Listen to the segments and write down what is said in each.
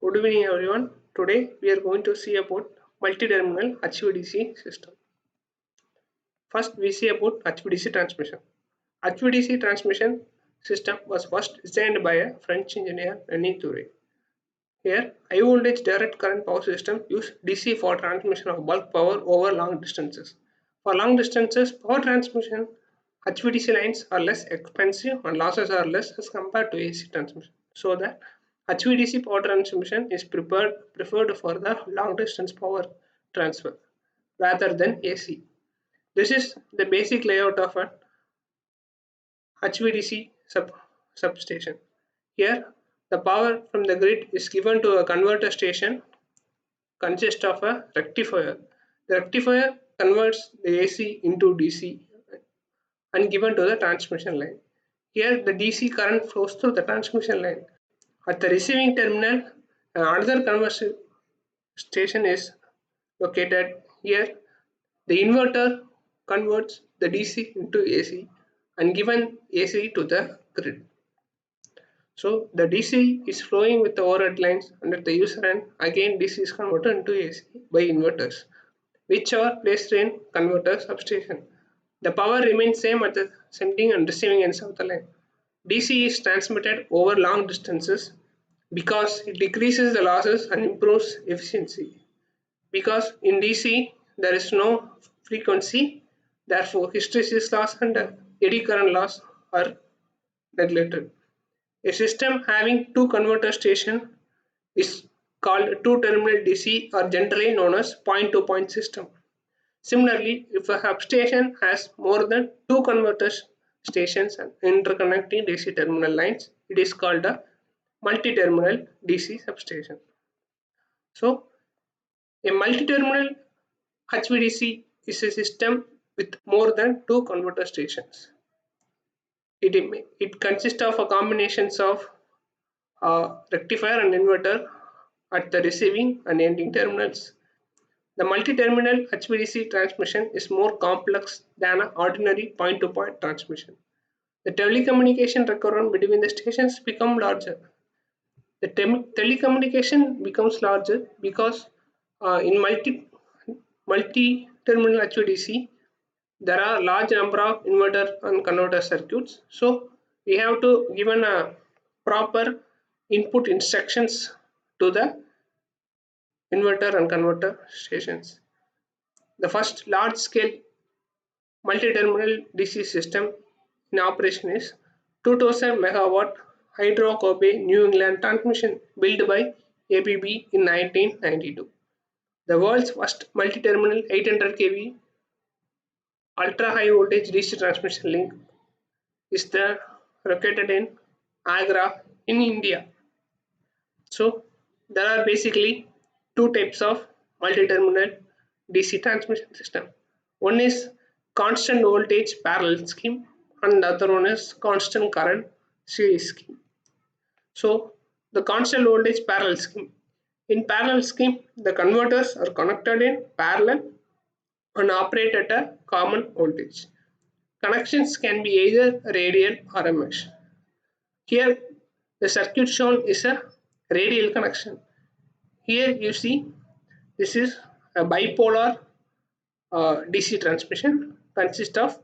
Good evening everyone. Today we are going to see about multi-terminal HVDC system. First we see about HVDC transmission. HVDC transmission system was first designed by a French engineer René Touré. Here, high voltage direct current power system use DC for transmission of bulk power over long distances. For long distances, power transmission HVDC lines are less expensive and losses are less as compared to AC transmission. So that HVDC power transmission is preferred for the long distance power transfer rather than AC. This is the basic layout of an HVDC substation. Here, the power from the grid is given to a converter station consists of a rectifier. The rectifier converts the AC into DC and given to the transmission line. Here, the DC current flows through the transmission line. At the receiving terminal, another conversion station is located here. The inverter converts the DC into AC and given AC to the grid. So the DC is flowing with the overhead lines and at the user end again DC is converted into AC by inverters which are placed in converter substation. The power remains same at the sending and receiving ends of the line. DC is transmitted over long distances because it decreases the losses and improves efficiency. Because in DC there is no frequency, therefore hysteresis loss and eddy current loss are neglected. A system having two converter stations is called two-terminal DC or generally known as point-to-point system. Similarly, if a substation has more than two converter stations and interconnecting DC terminal lines, it is called a multi-terminal DC substation. So, a multi-terminal HVDC is a system with more than two converter stations. It consists of a combinations of rectifier and inverter at the receiving and ending terminals. The multi-terminal HVDC transmission is more complex than an ordinary point-to-point transmission. The telecommunication requirement between the stations become larger. The telecommunication becomes larger because in multi-terminal HVDC there are large number of inverter and converter circuits. So we have to given a proper input instructions to the inverter and converter stations. The first large scale multi-terminal DC system in operation is 2000 megawatt Hydro Kobe New England transmission built by ABB in 1992. The world's first multi-terminal 800 kV ultra high voltage DC transmission link is there located in Agra in India. So there are basically two types of multi-terminal DC transmission system. One is constant voltage parallel scheme and the other one is constant current series scheme. So the constant voltage parallel scheme. In parallel scheme, the converters are connected in parallel and operate at a common voltage. Connections can be either radial or a mesh. Here the circuit shown is a radial connection. Here you see this is a bipolar DC transmission consists of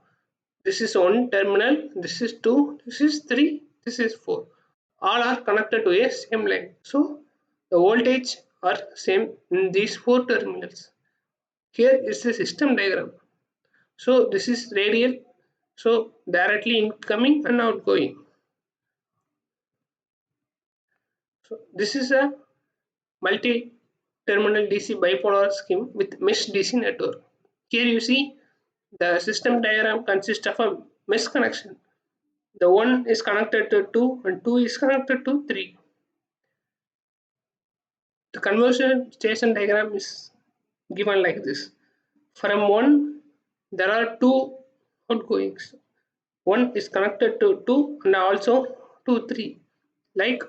this is one terminal, this is two, this is three, this is four. All are connected to a same line. So the voltage are same in these four terminals. Here is the system diagram. So this is radial, so directly incoming and outgoing. So this is a multi-terminal DC bipolar scheme with mesh DC network. Here you see the system diagram consists of a mesh connection. The one is connected to 2 and 2 is connected to 3. The conversion station diagram is given like this. From 1 there are 2 outgoings. One is connected to 2 and also to 3. Like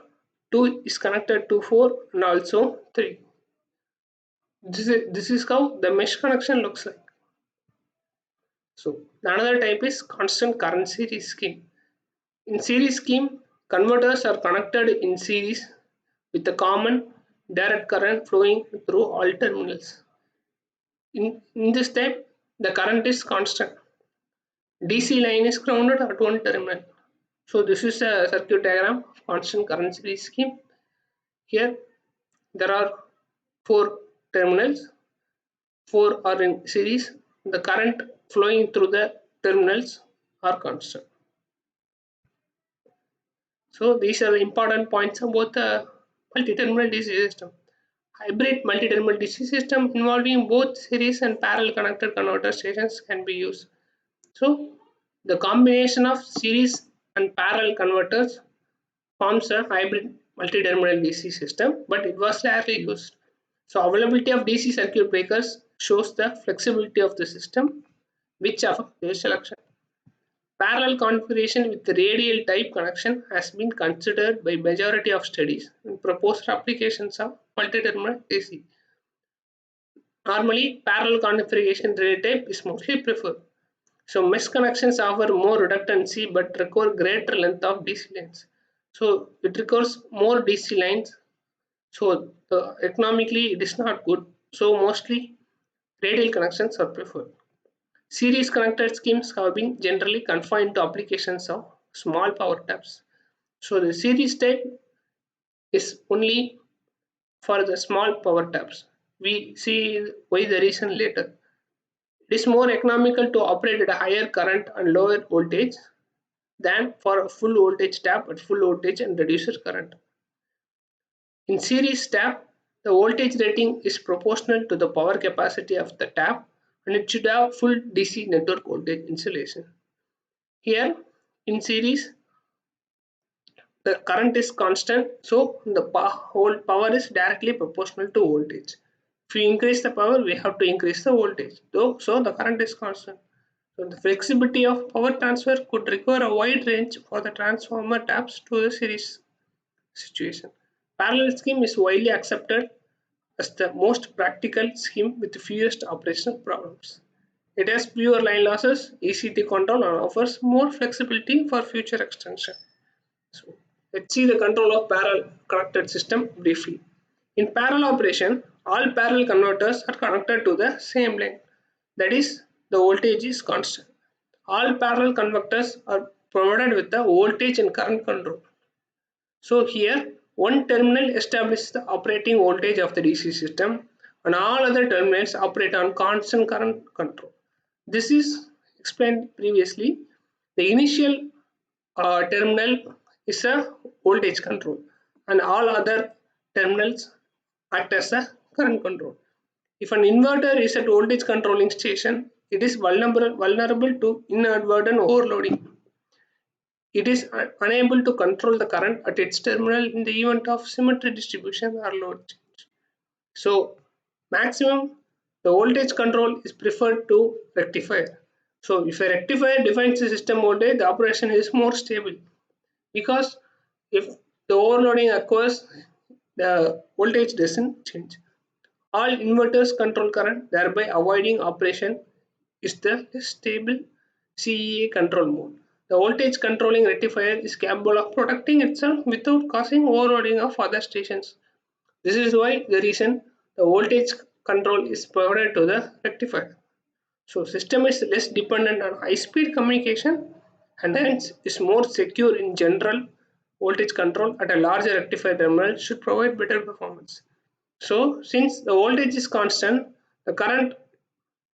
2 is connected to 4 and also 3. This is how the mesh connection looks like. So another type is constant current series scheme. In series scheme, converters are connected in series with a common direct current flowing through all terminals. In this step, the current is constant. DC line is grounded at one terminal. So this is a circuit diagram of constant current series scheme. Here there are four terminals, four are in series. The current flowing through the terminals are constant. So these are the important points about the multi-terminal DC system. Hybrid multi-terminal DC system involving both series and parallel connected converter stations can be used. So the combination of series and parallel converters forms a hybrid multi-terminal DC system, but it was rarely used. So availability of DC circuit breakers shows the flexibility of the system, which affects their selection. Parallel configuration with radial type connection has been considered by majority of studies in proposed applications of multi-terminal DC. Normally, parallel configuration radial type is mostly preferred. So mesh connections offer more redundancy but require greater length of DC lines. So it requires more DC lines. So economically it is not good. So mostly radial connections are preferred. Series connected schemes have been generally confined to applications of small power taps. So the series type is only for the small power taps. We see why the reason later. It is more economical to operate at a higher current and lower voltage than for a full voltage tap at full voltage and reduced current. In series tap, the voltage rating is proportional to the power capacity of the tap and it should have full DC network voltage insulation. Here in series, the current is constant, so the whole power is directly proportional to voltage. If we increase the power, we have to increase the voltage, though, so the current is constant. So the flexibility of power transfer could require a wide range for the transformer taps to the series situation. Parallel scheme is widely accepted as the most practical scheme with the fewest operational problems. It has fewer line losses, easy to control, and offers more flexibility for future extension. So let's see the control of parallel connected system briefly. In parallel operation, all parallel converters are connected to the same line. That is, the voltage is constant. All parallel converters are provided with the voltage and current control. So here, one terminal establishes the operating voltage of the DC system and all other terminals operate on constant current control. This is explained previously. The initial terminal is a voltage control and all other terminals act as a current control. If an inverter is at voltage controlling station, it is vulnerable to inadvertent overloading. It is unable to control the current at its terminal in the event of symmetry distribution or load change. So maximum the voltage control is preferred to rectifier. So if a rectifier defines the system voltage, the operation is more stable because if the overloading occurs, the voltage doesn't change. All inverters control current, thereby avoiding operation is the stable CEA control mode. The voltage controlling rectifier is capable of protecting itself without causing overloading of other stations. This is why the reason the voltage control is provided to the rectifier. So system is less dependent on high speed communication and hence is more secure in general. Voltage control at a larger rectifier terminal should provide better performance. So since the voltage is constant, the current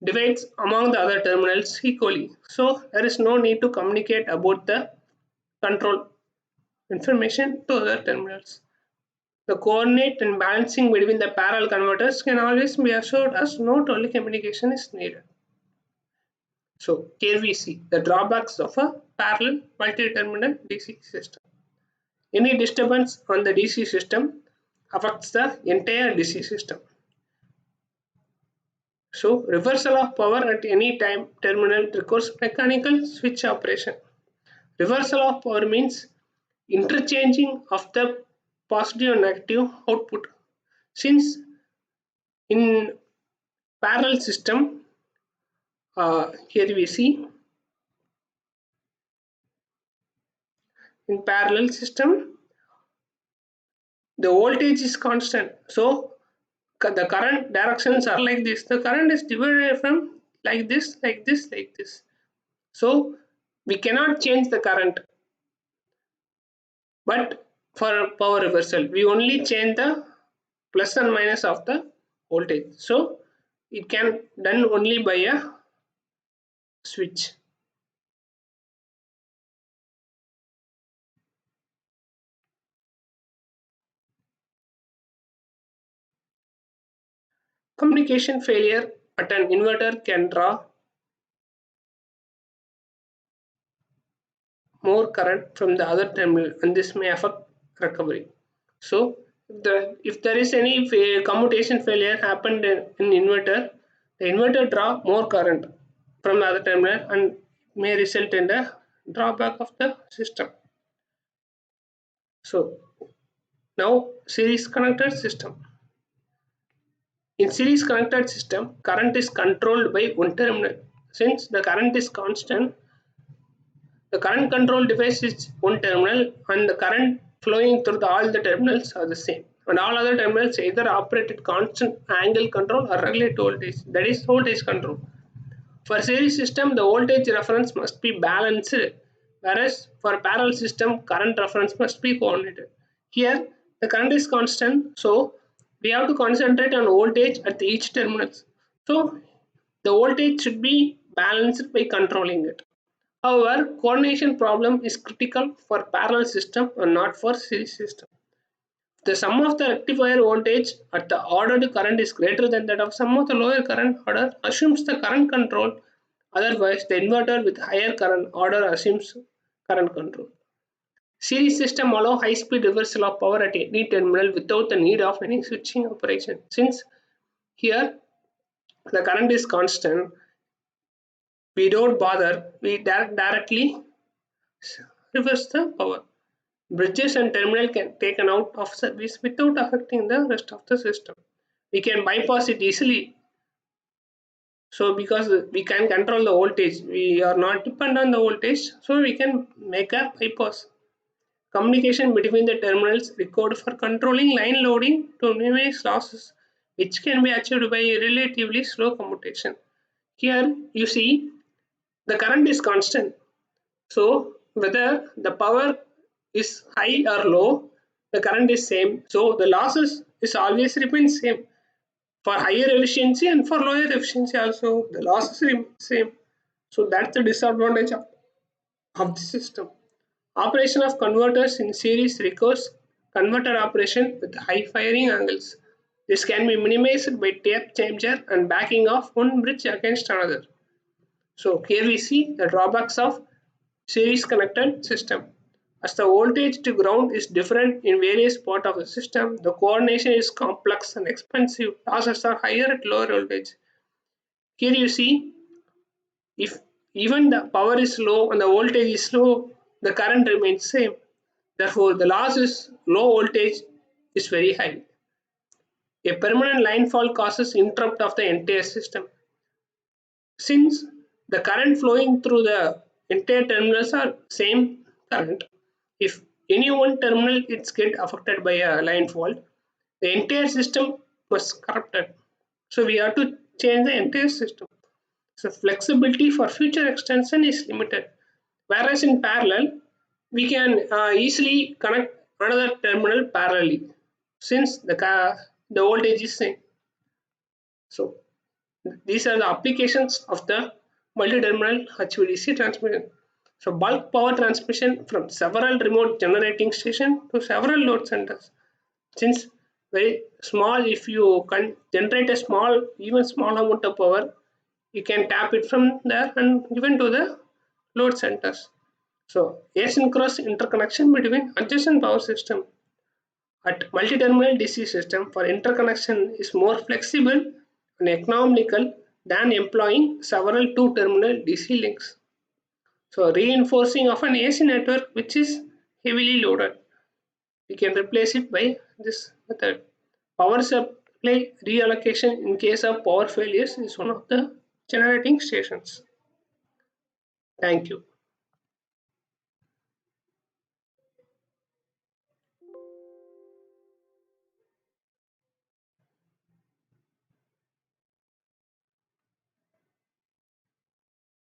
divides among the other terminals equally. So there is no need to communicate about the control information to other terminals. The coordinate and balancing between the parallel converters can always be assured as no telecommunication is needed. So here we see the drawbacks of a parallel multi-terminal DC system. Any disturbance on the DC system affects the entire DC system. So reversal of power at any time terminal requires mechanical switch operation. Reversal of power means interchanging of the positive and negative output. Since in parallel system, here we see in parallel system the voltage is constant. So the current directions are like this. The current is divided from like this, like this, like this. So we cannot change the current. But for power reversal, we only change the plus and minus of the voltage. So it can done only by a switch. Communication failure at an inverter can draw more current from the other terminal, and this may affect recovery. So if there is any commutation failure happened in inverter, the inverter draw more current from the other terminal and may result in the drawback of the system. So now series connected system. In series connected system, current is controlled by one terminal. Since the current is constant, the current control device is one terminal and the current flowing through all the terminals are the same. And all other terminals either operate at constant angle control or regulate voltage, that is voltage control. For series system, the voltage reference must be balanced, whereas for parallel system, current reference must be coordinated. Here, the current is constant, so we have to concentrate on voltage at each terminal. So the voltage should be balanced by controlling it. However, coordination problem is critical for parallel system and not for series system. The sum of the rectifier voltage at the ordered current is greater than that of sum of the lower current order assumes the current control. Otherwise, the inverter with higher current order assumes current control. Series system allow high-speed reversal of power at any terminal without the need of any switching operation. Since here the current is constant, we don't bother. We directly reverse the power. Bridges and terminal can taken out of service without affecting the rest of the system. We can bypass it easily. So because we can control the voltage, we are not dependent on the voltage, so we can make a bypass. Communication between the terminals required for controlling line loading to minimize losses, which can be achieved by relatively slow commutation. Here you see the current is constant. So whether the power is high or low, the current is same. So the losses is always remain same. For higher efficiency and for lower efficiency also, the losses remain same. So that's the disadvantage of the system. Operation of converters in series requires converter operation with high firing angles. This can be minimized by tape changer and backing of one bridge against another. So here we see the drawbacks of series connected system. As the voltage to ground is different in various parts of the system, the coordination is complex and expensive. Losses are higher at lower voltage. Here you see if even the power is low and the voltage is low, the current remains same. Therefore, the loss is low voltage is very high. A permanent line fault causes interrupt of the entire system. Since the current flowing through the entire terminals are same current, if any one terminal is get affected by a line fault, the entire system was corrupted. So we have to change the entire system. So flexibility for future extension is limited. Whereas in parallel, we can easily connect another terminal parallelly since the voltage is same. So these are the applications of the multi-terminal HVDC transmission. So bulk power transmission from several remote generating stations to several load centers. Since very small, if you can generate a small, even small amount of power, you can tap it from there and given to the load centers. So asynchronous interconnection between adjacent power system at multi-terminal DC system for interconnection is more flexible and economical than employing several two-terminal DC links. So reinforcing of an AC network which is heavily loaded, we can replace it by this method. Power supply reallocation in case of power failures is one of the generating stations. Thank you.